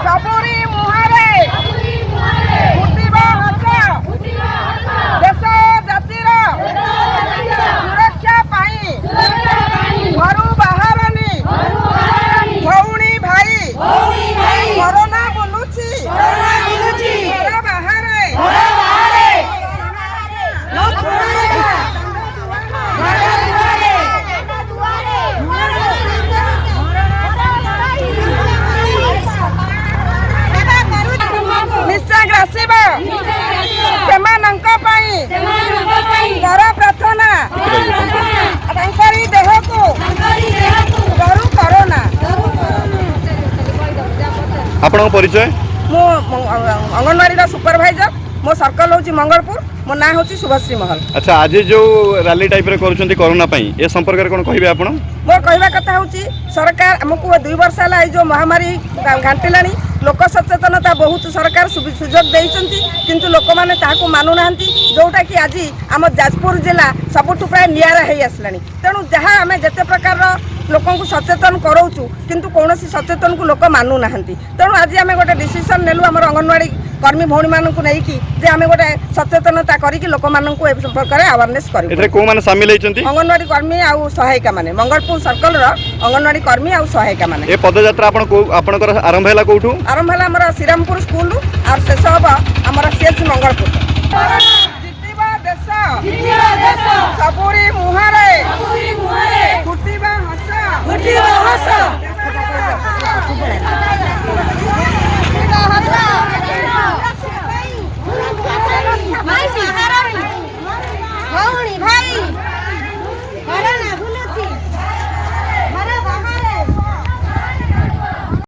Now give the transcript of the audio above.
सबुरी मुहारे फुटिबा हस देश जातिर सुरक्षा पाई घरू बाहरनी भौणी भाई कोरोना बुलुची घर बाहरे निश्चय ग्रासिबा सेमानंक पाई घर प्रार्थना तांकरी देह को घरू कोरोना। आपन परिचय? मो अंगनवाड़ी सुपरवाइजर मो सर्कल होची मंगलपुर मो ना होची शुभश्री महल। अच्छा आज जो रैली टाइप रे करूछंती कोरोना पई ए संपर्क रे कोन कहिबे आपन? मोर कहवा कथा होची सरकार हमकु 2 वर्ष हला जो महामारी घांटिलानी लोक सचेतनता बहुत सरकार सुजोग देइछंती किंतु लोक माने ताहाकु मानु नाहंती जोटा कि आज आम जाजपुर जिला सबुठु प्राय नियारा हेई आसलानी। तेणु जहाँ आम जते प्रकार लोकंकु सचेतन कराउछु किंतु कौनसी सचेतन को लोक मानु नाहंती। तेणु आज आम गोटे डिसीजन नेलु हमर अंगनवाड़ी कर्मी भौणी मानकु नेकी जे आम गोटे सचेतनता करिकि लोक मानकु ए प्रकार अवेयरनेस करिवु। एथे को माने शामिल हेचंती? अंगनवाड़ी कर्मी आ सहायिका माने मंगलपुर सर्कल रो अंगनवाड़ी कर्मी आ सहायिका माने। ए पदयात्रा आपण को आपनकर आरंभ हैला कोठु? आरंभ हैला हमर श्रीरामपुर स्कूल और शेष हबा हमर सीएच मंगलपुर। जितिबा देश सबुरी मुहारे